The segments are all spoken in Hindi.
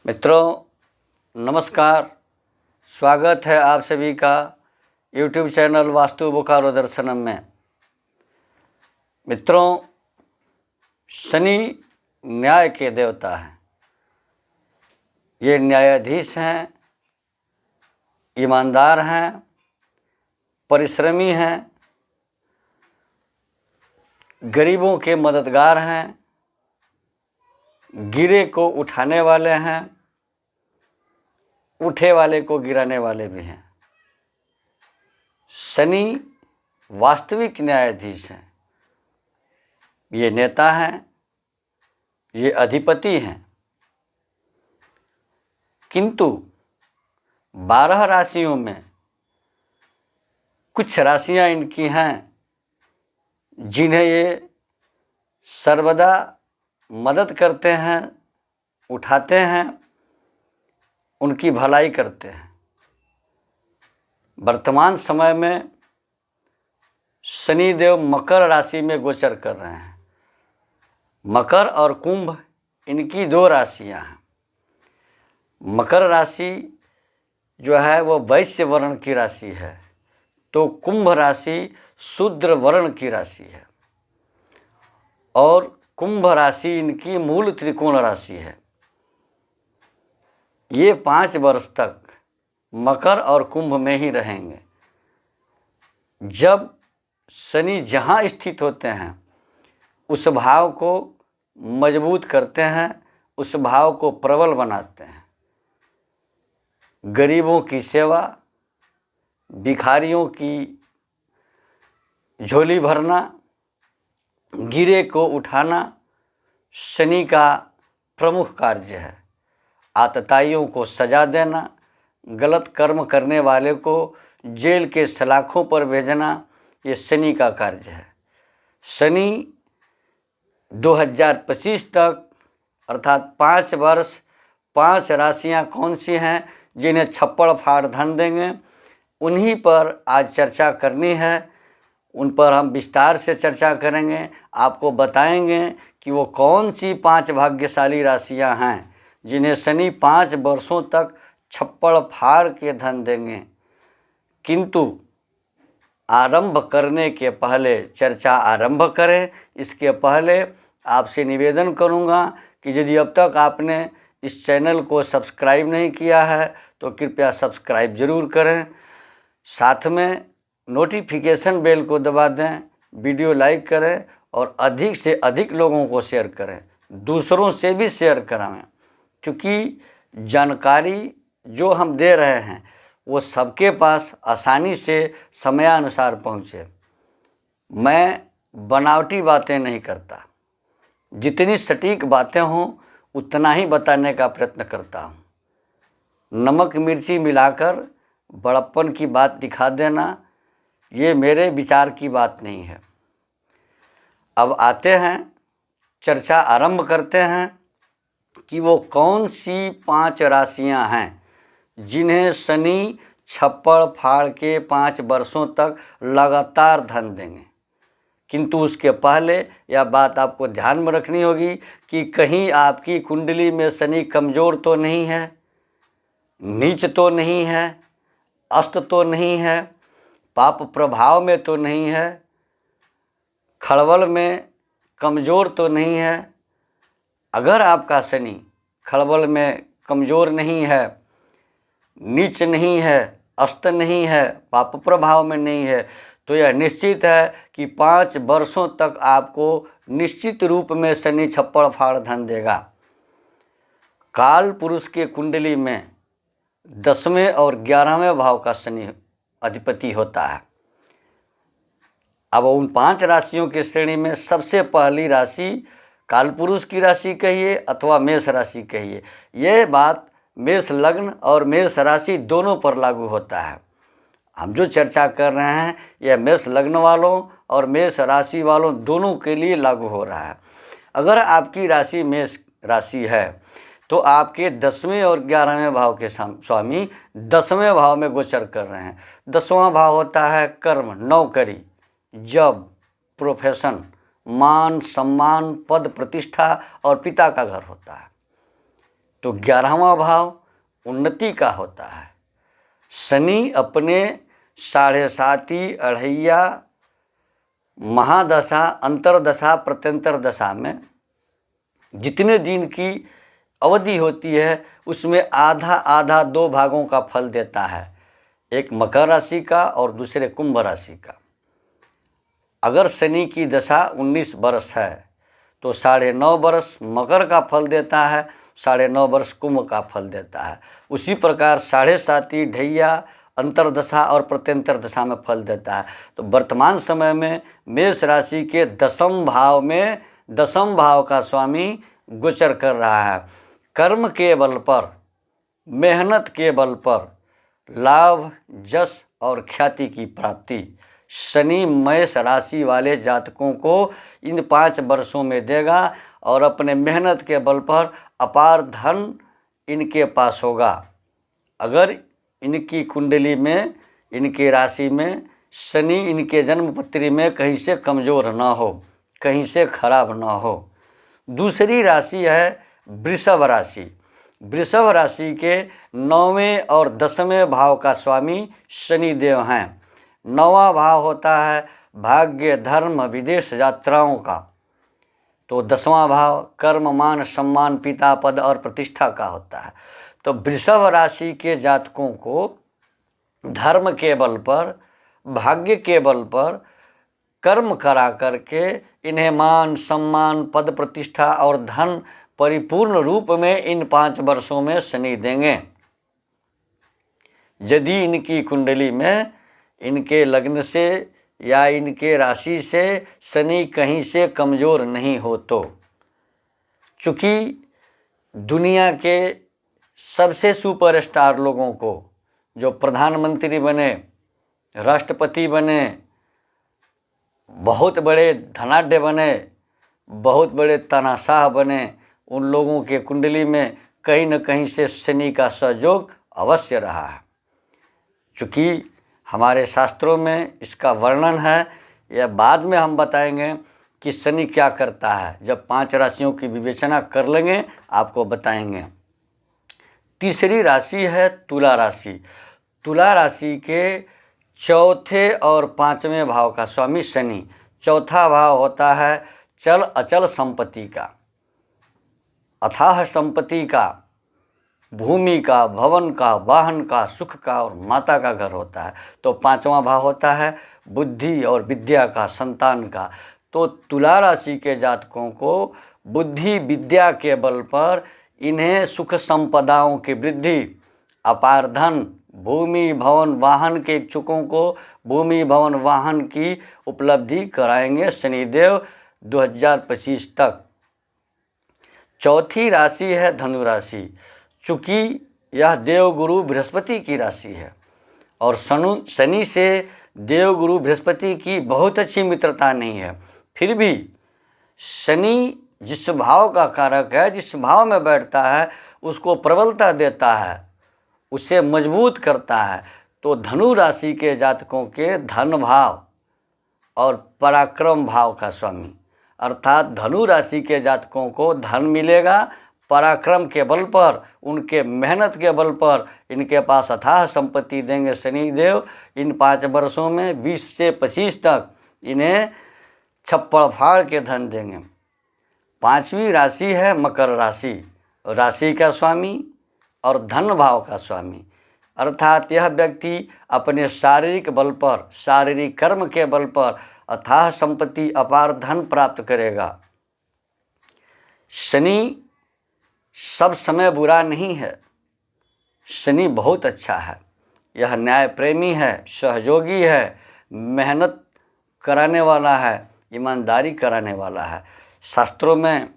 मित्रों नमस्कार, स्वागत है आप सभी का YouTube चैनल वास्तु बोकारो दर्शनम में। मित्रों, शनि न्याय के देवता हैं। ये न्यायाधीश हैं, ईमानदार हैं, परिश्रमी हैं, गरीबों के मददगार हैं, गिरे को उठाने वाले हैं, उठे वाले को गिराने वाले भी हैं। शनि वास्तविक न्यायाधीश हैं। ये नेता हैं, ये अधिपति हैं। किंतु 12 राशियों में कुछ राशियां इनकी हैं जिन्हें ये सर्वदा मदद करते हैं, उठाते हैं, उनकी भलाई करते हैं। वर्तमान समय में शनिदेव मकर राशि में गोचर कर रहे हैं। मकर और कुंभ इनकी 2 राशियां हैं। मकर राशि जो है वो वैश्य वर्ण की राशि है, तो कुंभ राशि शूद्र वर्ण की राशि है। और कुंभ राशि इनकी मूल त्रिकोण राशि है। ये 5 वर्ष तक मकर और कुंभ में ही रहेंगे। जब शनि जहाँ स्थित होते हैं उस भाव को मजबूत करते हैं, उस भाव को प्रबल बनाते हैं। गरीबों की सेवा, भिखारियों की झोली भरना, गिरे को उठाना शनि का प्रमुख कार्य है। आतताइयों को सजा देना, गलत कर्म करने वाले को जेल के सलाखों पर भेजना, ये शनि का कार्य है। शनि 2025 तक अर्थात 5 वर्ष 5 राशियां कौन सी हैं जिन्हें छप्पड़ फाड़ धन देंगे, उन्हीं पर आज चर्चा करनी है। उन पर हम विस्तार से चर्चा करेंगे। आपको बताएंगे कि वो कौन सी 5 भाग्यशाली राशियां हैं जिन्हें शनि 5 वर्षों तक छप्पड़ फाड़ के धन देंगे। किंतु आरंभ करने के पहले, चर्चा आरंभ करें इसके पहले आपसे निवेदन करूंगा कि यदि अब तक आपने इस चैनल को सब्सक्राइब नहीं किया है तो कृपया सब्सक्राइब ज़रूर करें। साथ में नोटिफिकेशन बेल को दबा दें, वीडियो लाइक करें और अधिक से अधिक लोगों को शेयर करें, दूसरों से भी शेयर कराएं, क्योंकि जानकारी जो हम दे रहे हैं वो सबके पास आसानी से समयानुसार पहुँचे। मैं बनावटी बातें नहीं करता, जितनी सटीक बातें हों उतना ही बताने का प्रयत्न करता हूँ। नमक मिर्ची मिलाकर बड़प्पन की बात दिखा देना, ये मेरे विचार की बात नहीं है। अब आते हैं, चर्चा आरंभ करते हैं कि वो कौन सी 5 राशियां हैं जिन्हें शनि छप्पड़ फाड़ के 5 वर्षों तक लगातार धन देंगे। किंतु उसके पहले यह बात आपको ध्यान में रखनी होगी कि कहीं आपकी कुंडली में शनि कमज़ोर तो नहीं है, नीच तो नहीं है, अस्त तो नहीं है, पाप प्रभाव में तो नहीं है, खड़बल में कमज़ोर तो नहीं है। अगर आपका शनि खड़बल में कमज़ोर नहीं है, नीच नहीं है, अस्त नहीं है, पाप प्रभाव में नहीं है, तो यह निश्चित है कि 5 वर्षों तक आपको निश्चित रूप में शनि छप्पड़ फाड़ धन देगा। काल पुरुष के कुंडली में 10वें और 11वें भाव का शनि अधिपति होता है। अब उन 5 राशियों की श्रेणी में सबसे पहली राशि कालपुरुष की राशि कहिए अथवा मेष राशि कहिए, ये बात मेष लग्न और मेष राशि दोनों पर लागू होता है। हम जो चर्चा कर रहे हैं यह मेष लग्न वालों और मेष राशि वालों दोनों के लिए लागू हो रहा है। अगर आपकी राशि मेष राशि है तो आपके 10वें और 11वें भाव के स्वामी 10वें भाव में गोचर कर रहे हैं। 10वां भाव होता है कर्म, नौकरी, जॉब, प्रोफेशन, मान सम्मान, पद प्रतिष्ठा और पिता का घर होता है। तो 11वां भाव उन्नति का होता है। शनि अपने 7.5 अढ़ैया महादशा, अंतरदशा, प्रत्यंतर दशा में जितने दिन की अवधि होती है उसमें आधा आधा 2 भागों का फल देता है, एक मकर राशि का और दूसरे कुंभ राशि का। अगर शनि की दशा 19 वर्ष है तो 9.5 वर्ष मकर का फल देता है, 9.5 वर्ष कुंभ का फल देता है। उसी प्रकार 7.5 ढैया अंतरदशा और प्रत्यंतर दशा में फल देता है। तो वर्तमान समय में मेष राशि के 10वें भाव में 10वें भाव का स्वामी गोचर कर रहा है। कर्म के बल पर, मेहनत के बल पर लाभ, यश और ख्याति की प्राप्ति शनि मेष राशि वाले जातकों को इन 5 वर्षों में देगा और अपने मेहनत के बल पर अपार धन इनके पास होगा। अगर इनकी कुंडली में, इनकी राशि में शनि इनके जन्म पत्री में कहीं से कमज़ोर ना हो, कहीं से खराब ना हो। दूसरी राशि है वृषभ राशि। वृषभ राशि के 9वें और 10वें भाव का स्वामी शनिदेव हैं। 9वां भाव होता है भाग्य, धर्म, विदेश यात्राओं का। तो 10वां भाव कर्म, मान, सम्मान, पिता पद और प्रतिष्ठा का होता है। तो वृषभ राशि के जातकों को धर्म के बल पर, भाग्य के बल पर कर्म करा करके इन्हें मान, सम्मान, पद, प्रतिष्ठा और धन परिपूर्ण रूप में इन 5 वर्षों में शनि देंगे। यदि इनकी कुंडली में, इनके लग्न से या इनके राशि से शनि कहीं से कमज़ोर नहीं हो तो। चूँकि दुनिया के सबसे सुपरस्टार लोगों को, जो प्रधानमंत्री बने, राष्ट्रपति बने, बहुत बड़े धनाढ्य बने, बहुत बड़े तानाशाह बने, उन लोगों के कुंडली में कहीं न कहीं से शनि का सहयोग अवश्य रहा है। चूँकि हमारे शास्त्रों में इसका वर्णन है, यह बाद में हम बताएंगे कि शनि क्या करता है। जब 5 राशियों की विवेचना कर लेंगे आपको बताएंगे। तीसरी राशि है तुला राशि। तुला राशि के 4थे और 5वें भाव का स्वामी शनि। 4था भाव होता है चल अचल संपत्ति का, अथाह संपत्ति का, भूमि का, भवन का, वाहन का, सुख का और माता का घर होता है। तो 5वां भाव होता है बुद्धि और विद्या का, संतान का। तो तुला राशि के जातकों को बुद्धि विद्या के बल पर इन्हें सुख संपदाओं की वृद्धि, अपार धन, भूमि भवन वाहन के इच्छुकों को भूमि भवन वाहन की उपलब्धि कराएंगे शनिदेव 2025 तक। चौथी राशि है धनु राशि। चूँकि यह देवगुरु बृहस्पति की राशि है और शनि से देवगुरु बृहस्पति की बहुत अच्छी मित्रता नहीं है, फिर भी शनि जिस भाव का कारक है, जिस भाव में बैठता है उसको प्रबलता देता है, उसे मजबूत करता है। तो धनु राशि के जातकों के धन भाव और पराक्रम भाव का स्वामी, अर्थात धनु राशि के जातकों को धन मिलेगा, पराक्रम के बल पर, उनके मेहनत के बल पर इनके पास अथाह संपत्ति देंगे शनिदेव। इन 5 वर्षों में 20 से 25 तक इन्हें छप्पड़ फाड़ के धन देंगे। 5वीं राशि है मकर राशि। राशि का स्वामी और धन भाव का स्वामी, अर्थात यह व्यक्ति अपने शारीरिक बल पर, शारीरिक कर्म के बल पर अथाह संपत्ति, अपार धन प्राप्त करेगा। शनि सब समय बुरा नहीं है, शनि बहुत अच्छा है। यह न्याय प्रेमी है, सहयोगी है, मेहनत कराने वाला है, ईमानदारी कराने वाला है। शास्त्रों में,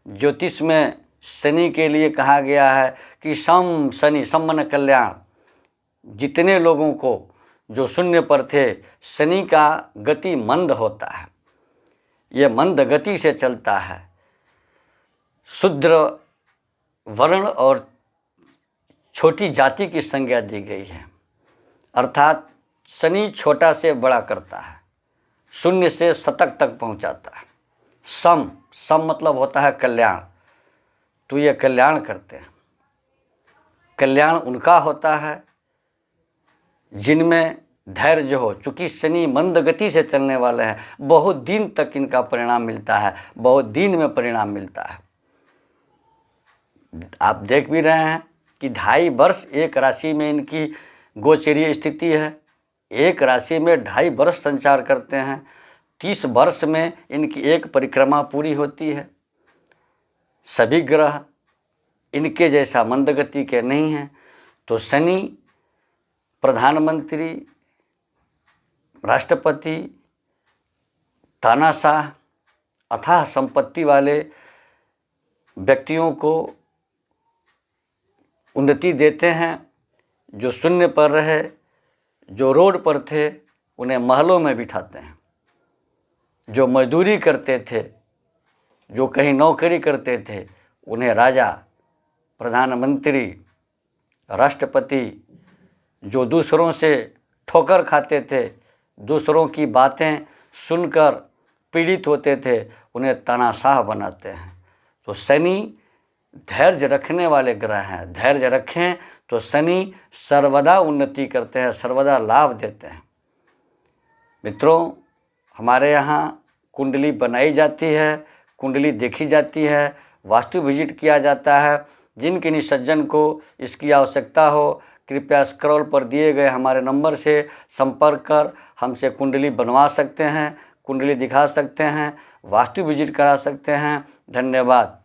ज्योतिष में शनि के लिए कहा गया है कि सम शनि सम्मन कल्याण। जितने लोगों को जो शून्य पर थे, शनि का गति मंद होता है, ये मंद गति से चलता है। शूद्र वर्ण और छोटी जाति की संज्ञा दी गई है, अर्थात शनि छोटा से बड़ा करता है, शून्य से शतक तक पहुंचाता है। सम मतलब होता है कल्याण, तो ये कल्याण करते हैं। कल्याण उनका होता है जिनमें धैर्य हो। चूँकि शनि मंद गति से चलने वाले हैं, बहुत दिन तक इनका परिणाम मिलता है, बहुत दिन में परिणाम मिलता है। आप देख भी रहे हैं कि 2.5 वर्ष एक राशि में इनकी गोचरीय स्थिति है, एक राशि में 2.5 वर्ष संचार करते हैं। 30 वर्ष में इनकी एक परिक्रमा पूरी होती है। सभी ग्रह इनके जैसा मंदगति के नहीं हैं। तो शनि प्रधानमंत्री, राष्ट्रपति, तानाशाह, अथाह संपत्ति वाले व्यक्तियों को उन्नति देते हैं। जो शून्य पर रहे, जो रोड पर थे, उन्हें महलों में बिठाते हैं। जो मजदूरी करते थे, जो कहीं नौकरी करते थे, उन्हें राजा, प्रधानमंत्री, राष्ट्रपति, जो दूसरों से ठोकर खाते थे, दूसरों की बातें सुनकर पीड़ित होते थे, उन्हें तानाशाह बनाते हैं। तो शनि धैर्य रखने वाले ग्रह हैं। धैर्य रखें तो शनि सर्वदा उन्नति करते हैं, सर्वदा लाभ देते हैं। मित्रों, हमारे यहाँ कुंडली बनाई जाती है, कुंडली देखी जाती है, वास्तु विजिट किया जाता है। जिन किन्हीं सज्जन को इसकी आवश्यकता हो, कृपया स्क्रॉल पर दिए गए हमारे नंबर से संपर्क कर हमसे कुंडली बनवा सकते हैं, कुंडली दिखा सकते हैं, वास्तु विजिट करा सकते हैं। धन्यवाद।